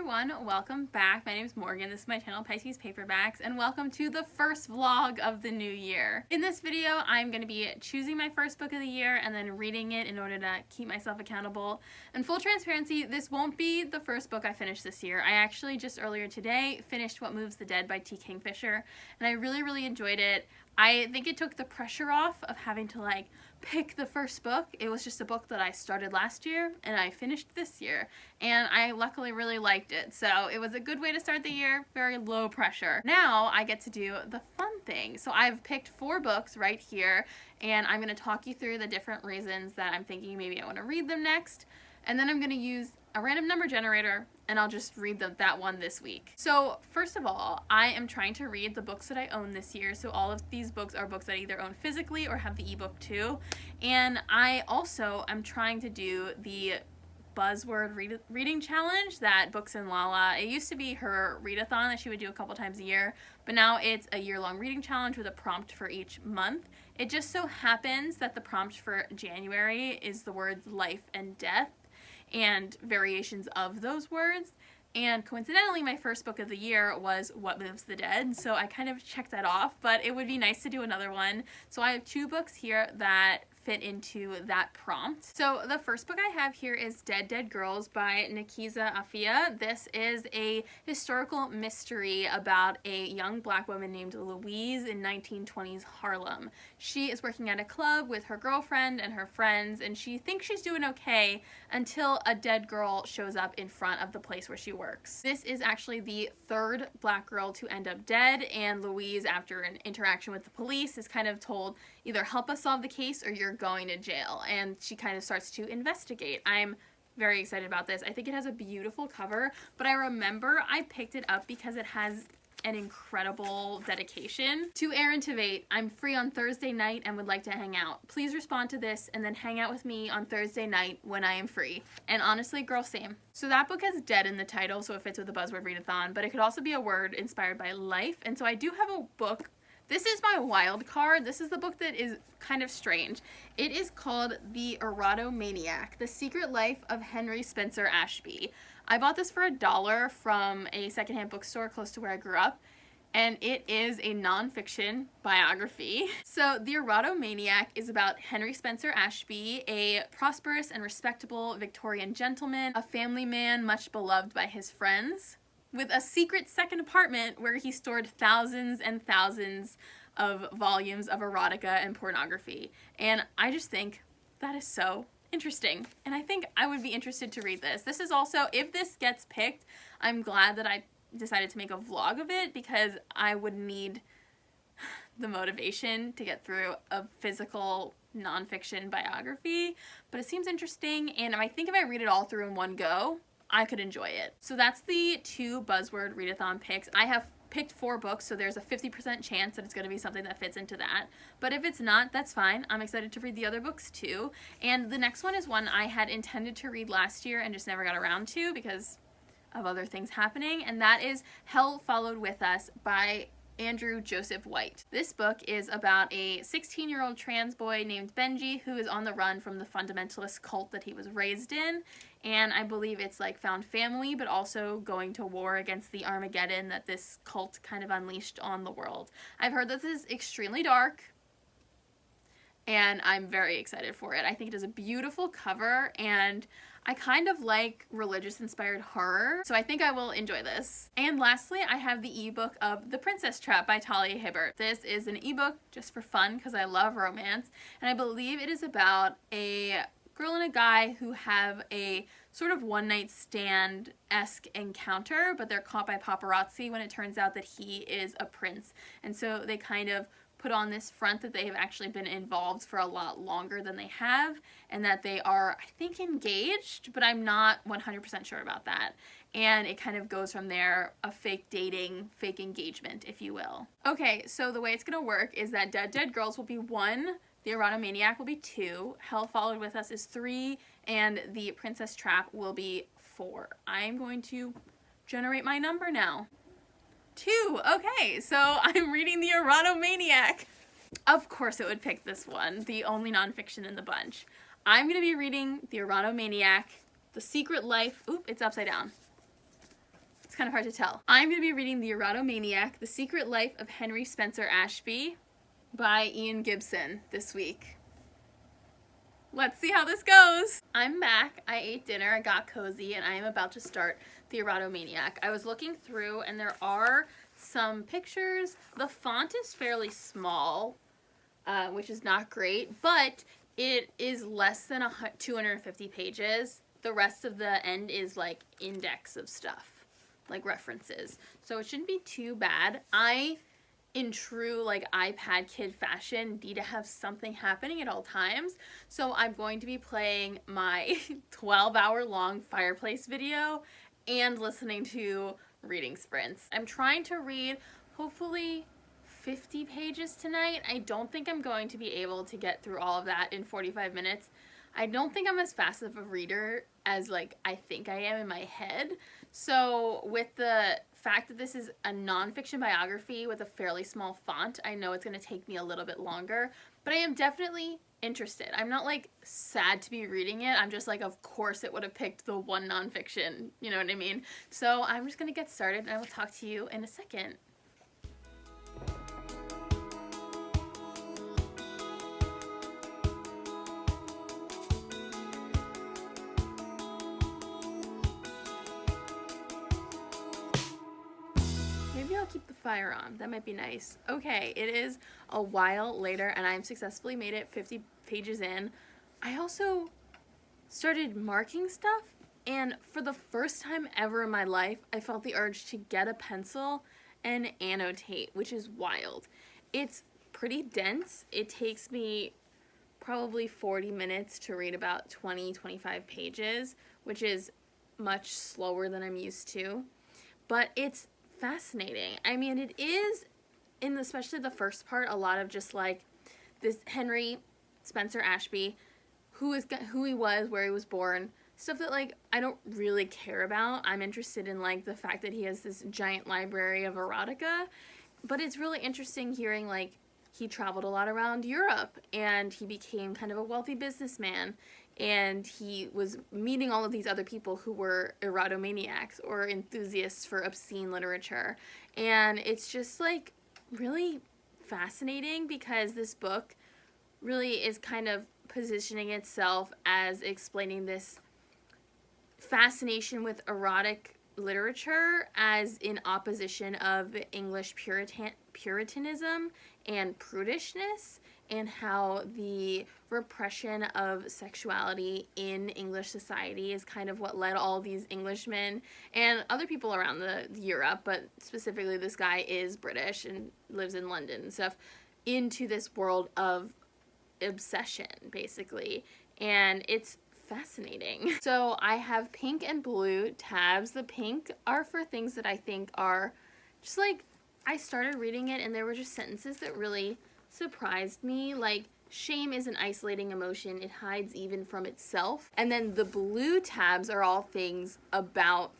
everyone, welcome back. My name is Morgan. This is my channel, Pisces Paperbacks, and welcome to the first vlog of the new year. In this video, I'm going to be choosing my first book of the year and then reading it in order to keep myself accountable. And full transparency, this won't be the first book I finished this year. I actually just earlier today finished What Moves the Dead by T. Kingfisher, and I really enjoyed it. I think it took the pressure off of having to pick the first book. It was just a book that I started last year and I finished this year, and I luckily really liked it. So it was a good way to start the year, very low pressure. Now I get to do the fun thing. So I've picked 4 books right here, and I'm going to talk you through the different reasons that I'm thinking maybe I want to read them next. And then I'm going to use a random number generator, and I'll just read that one this week. So first of all, I am trying to read the books that I own this year. So all of these books are books I either own physically or have the ebook too. And I also am trying to do the buzzword reading challenge that Books and Lala, it used to be her readathon that she would do a couple times a year, but now it's a year-long reading challenge with a prompt for each month. It just so happens that the prompt for January is the words life and death and variations of those words. And coincidentally, my first book of the year was What Moves the Dead, so I kind of checked that off, but it would be nice to do another one. So I have 2 books here that fit into that prompt. So the first book I have here is Dead Dead Girls by Nekesa Afia. This is a historical mystery about a young black woman named Louise in 1920s Harlem. She is working at a club with her girlfriend and her friends, and she thinks she's doing okay until a dead girl shows up in front of the place where she works. This is actually the 3rd black girl to end up dead, and Louise, after an interaction with the police, is kind of told either help us solve the case or you're going to jail, and she kind of starts to investigate. I'm very excited about this. I think it has a beautiful cover, but I remember I picked it up because it has an incredible dedication to Aaron Tveit. I'm free on Thursday night and would like to hang out. Please respond to this and then hang out with me on Thursday night when I am free. And honestly, girl, same. So that book has dead in the title, so it fits with the buzzword readathon, but it could also be a word inspired by life. And so I do have a book. This is my wild card. This is the book that is kind of strange. It is called The Erotomaniac, The Secret Life of Henry Spencer Ashbee. I bought this for $1 from a secondhand bookstore close to where I grew up, and it is a nonfiction biography. So The Erotomaniac is about Henry Spencer Ashbee, a prosperous and respectable Victorian gentleman, a family man much beloved by his friends, with a secret second apartment where he stored thousands and thousands of volumes of erotica and pornography. And I just think that is so interesting, and I think I would be interested to read this. This is also, if this gets picked, I'm glad that I decided to make a vlog of it because I would need the motivation to get through a physical nonfiction biography, but it seems interesting, and I think if I read it all through in one go, I could enjoy it. So that's the 2 buzzword readathon picks. I have picked 4 books, so there's a 50% chance that it's going to be something that fits into that. But if it's not, that's fine. I'm excited to read the other books too. And the next one is one I had intended to read last year and just never got around to because of other things happening, and that is Hell Followed With Us by Andrew Joseph White. This book is about a 16-year-old trans boy named Benji who is on the run from the fundamentalist cult that he was raised in, and I believe it's found family but also going to war against the Armageddon that this cult kind of unleashed on the world. I've heard that this is extremely dark, and I'm very excited for it. I think it has a beautiful cover, and I kind of like religious-inspired horror, so I think I will enjoy this. And lastly, I have the ebook of The Princess Trap by Talia Hibbert. This is an ebook just for fun because I love romance, and I believe it is about a girl and a guy who have a sort of one-night stand-esque encounter, but they're caught by paparazzi when it turns out that he is a prince. And so they kind of put on this front that they have actually been involved for a lot longer than they have, and that they are, I think, engaged, but I'm not 100% sure about that. And it kind of goes from there, a fake dating, fake engagement, if you will. Okay, so the way it's gonna work is that Dead Dead Girls will be 1, The Erotomaniac will be 2, Hell Followed With Us is 3, and The Princess Trap will be 4. I'm going to generate my number now. 2. Okay, so I'm reading The Erotomaniac. Of course it would pick this one, the only nonfiction in the bunch. I'm going to be reading The Erotomaniac, The Secret Life, oop, it's upside down. kind of hard to tell. I'm going to be reading The Erotomaniac, The Secret Life of Henry Spencer Ashbee by Ian Gibson this week. Let's see how this goes. I'm back. I ate dinner, I got cozy, and I am about to start The Erotomaniac. I was looking through and there are some pictures. The font is fairly small, which is not great, but it is less than 250 pages. The rest of the end is like index of stuff, like references. So it shouldn't be too bad. I, in true like iPad kid fashion, need to have something happening at all times. So I'm going to be playing my 12-hour long fireplace video and listening to reading sprints. I'm trying to read hopefully 50 pages tonight. I don't think I'm going to be able to get through all of that in 45 minutes. I don't think I'm as fast of a reader as like I think I am in my head. So with the fact that this is a nonfiction biography with a fairly small font, I know it's going to take me a little bit longer, but I am definitely interested. I'm not like sad to be reading it. I'm just like, of course it would have picked the one nonfiction, you know what I mean? So I'm just going to get started and I will talk to you in a second. Maybe I'll keep the fire on. That might be nice. Okay, it is a while later and I've successfully made it 50 pages in. I also started marking stuff, and for the first time ever in my life, I felt the urge to get a pencil and annotate, which is wild. It's pretty dense. It takes me probably 40 minutes to read about 20-25 pages, which is much slower than I'm used to, but it's fascinating. I mean, it is, in especially the first part, a lot of just like this Henry Spencer Ashbee, who he was, where he was born, stuff that like I don't really care about. I'm interested in like the fact that he has this giant library of erotica, but it's really interesting hearing like he traveled a lot around Europe and he became kind of a wealthy businessman, and he was meeting all of these other people who were erotomaniacs or enthusiasts for obscene literature. And it's just like really fascinating because this book really is kind of positioning itself as explaining this fascination with erotic literature as in opposition of English Puritanism and prudishness, and how the repression of sexuality in English society is kind of what led all these Englishmen and other people around Europe, but specifically this guy is British and lives in London and stuff, into this world of obsession, basically. And it's fascinating. So I have pink and blue tabs. The pink are for things that I think are just like, I started reading it and there were just sentences that really surprised me, like shame is an isolating emotion, it hides even from itself. And then the blue tabs are all things about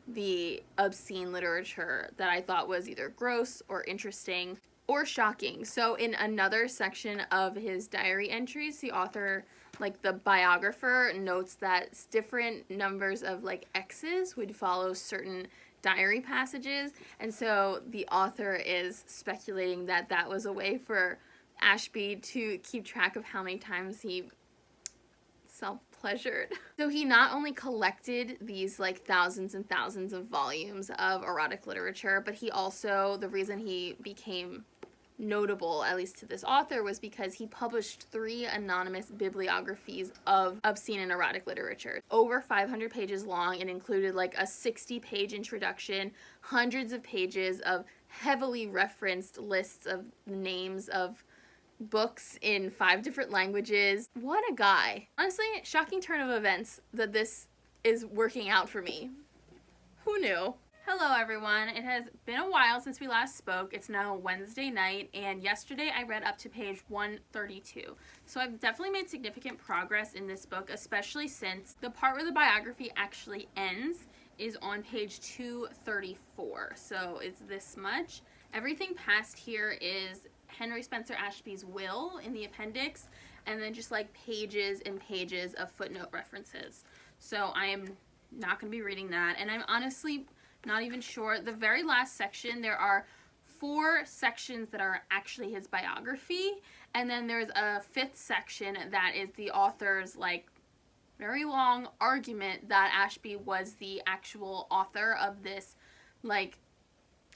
the obscene literature that I thought was either gross or interesting or shocking. So in another section of his diary entries, the author, like the biographer, notes that different numbers of like X's would follow certain diary passages, and so the author is speculating that that was a way for Ashbee to keep track of how many times he self-pleasured. So he not only collected these like thousands and thousands of volumes of erotic literature, but he also, the reason he became notable, at least to this author, was because he published 3 anonymous bibliographies of obscene and erotic literature. Over 500 pages long. It included like a 60-page introduction, hundreds of pages of heavily referenced lists of names of books in 5 different languages. What a guy. Honestly, shocking turn of events that this is working out for me. Who knew? Hello everyone, it has been a while since we last spoke. It's now Wednesday night, and yesterday I read up to page 132. So I've definitely made significant progress in this book, especially since the part where the biography actually ends is on page 234. So it's this much. Everything past here is Henry Spencer Ashbee's will in the appendix, and then just like pages and pages of footnote references. So I am not going to be reading that, and I'm honestly Not even sure. The very last section, there are 4 sections that are actually his biography, and then there's a 5th section that is the author's, like, very long argument that Ashbee was the actual author of this, like,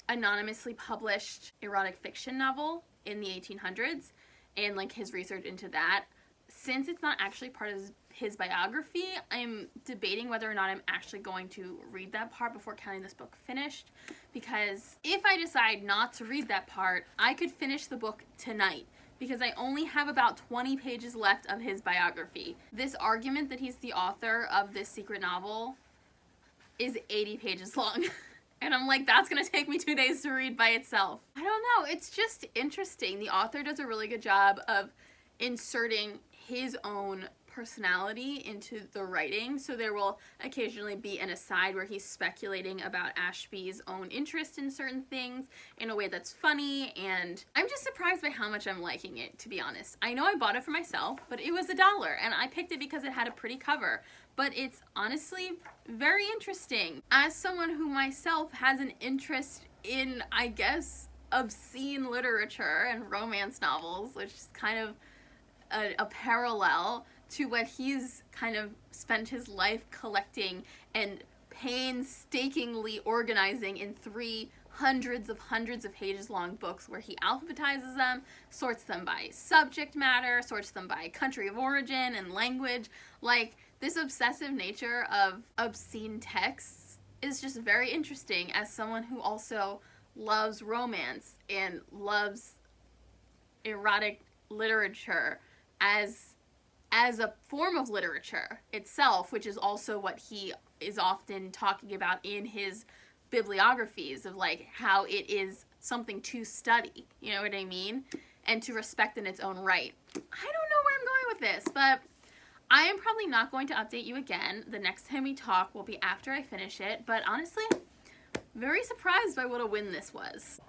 anonymously published erotic fiction novel in the 1800s, and, like, his research into that. Since it's not actually part of his biography, I'm debating whether or not I'm actually going to read that part before counting this book finished, because if I decide not to read that part, I could finish the book tonight, because I only have about 20 pages left of his biography. This argument that he's the author of this secret novel is 80 pages long. And I'm like, that's gonna take me 2 days to read by itself. I don't know, it's just interesting. The author does a really good job of inserting his own personality into the writing, so there will occasionally be an aside where he's speculating about Ashbee's own interest in certain things in a way that's funny, and I'm just surprised by how much I'm liking it, to be honest. I know I bought it for myself, but it was $1, and I picked it because it had a pretty cover, but it's honestly very interesting. As someone who myself has an interest in, I guess, obscene literature and romance novels, which is kind of a parallel to what he's kind of spent his life collecting and painstakingly organizing in 3 hundreds of pages long books, where he alphabetizes them, sorts them by subject matter, sorts them by country of origin and language. Like, this obsessive nature of obscene texts is just very interesting as someone who also loves romance and loves erotic literature as a form of literature itself, which is also what he is often talking about in his bibliographies, of like how it is something to study, you know what I mean, and to respect in its own right. I don't know where I'm going with this, but I am probably not going to update you again. The next time we talk will be after I finish it, but honestly, very surprised by what a win this was.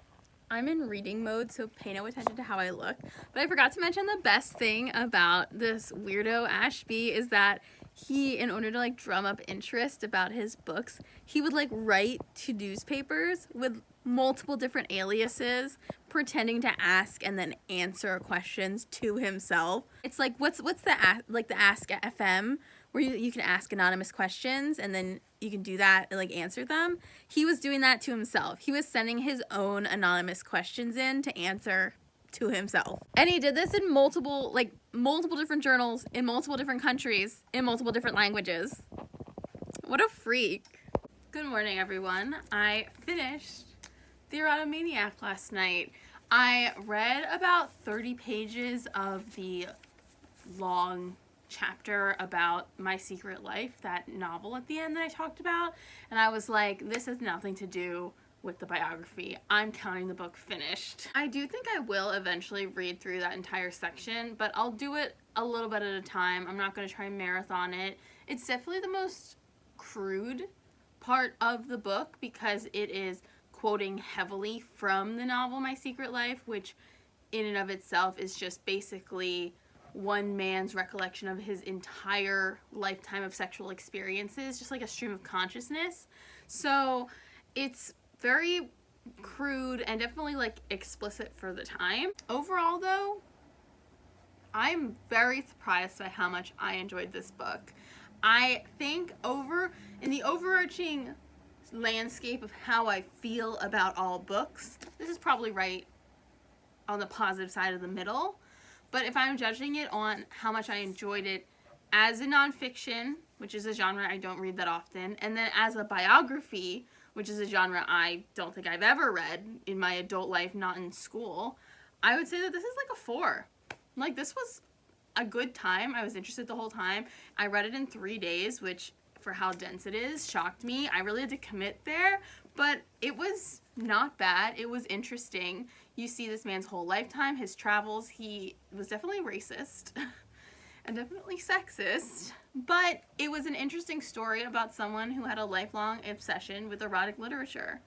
I'm in reading mode, so pay no attention to how I look. But I forgot to mention the best thing about this weirdo Ashbee is that he, in order to like drum up interest about his books, he would like write to newspapers with multiple different aliases, pretending to ask and then answer questions to himself. It's like, what's the Ask FM, where you can ask anonymous questions and then you can do that and like answer them. He was doing that to himself. He was sending his own anonymous questions in to answer to himself. And he did this in multiple different journals, in multiple different countries, in multiple different languages. What a freak. Good morning, everyone. I finished the Erotomaniac last night. I read about 30 pages of the long chapter about My Secret Life, that novel at the end that I talked about, and I was like, this has nothing to do with the biography. I'm counting the book finished. I do think I will eventually read through that entire section, but I'll do it a little bit at a time. I'm not going to try and marathon it. It's definitely the most crude part of the book because it is quoting heavily from the novel My Secret Life, which in and of itself is just basically one man's recollection of his entire lifetime of sexual experiences, just like a stream of consciousness. So it's very crude and definitely like explicit for the time. Overall though, I'm very surprised by how much I enjoyed this book. I think in the overarching landscape of how I feel about all books, this is probably right on the positive side of the middle. But if I'm judging it on how much I enjoyed it as a nonfiction, which is a genre I don't read that often, and then as a biography, which is a genre I don't think I've ever read in my adult life, not in school, I would say that this is like a 4. Like, this was a good time. I was interested the whole time. I read it in 3 days, which for how dense it is shocked me. I really had to commit there, but it was not bad. It was interesting. You see this man's whole lifetime, his travels. He was definitely racist and definitely sexist, but it was an interesting story about someone who had a lifelong obsession with erotic literature.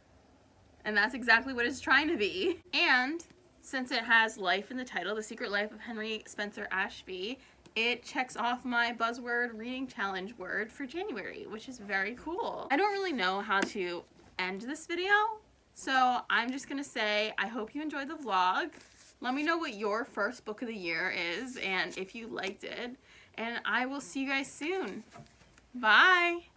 And that's exactly what it's trying to be. And since it has life in the title, The Secret Life of Henry Spencer Ashbee, it checks off my buzzword reading challenge word for January, which is very cool. I don't really know how to end this video. So I'm just gonna say I hope you enjoyed the vlog. Let me know what your first book of the year is and if you liked it. And I will see you guys soon. Bye!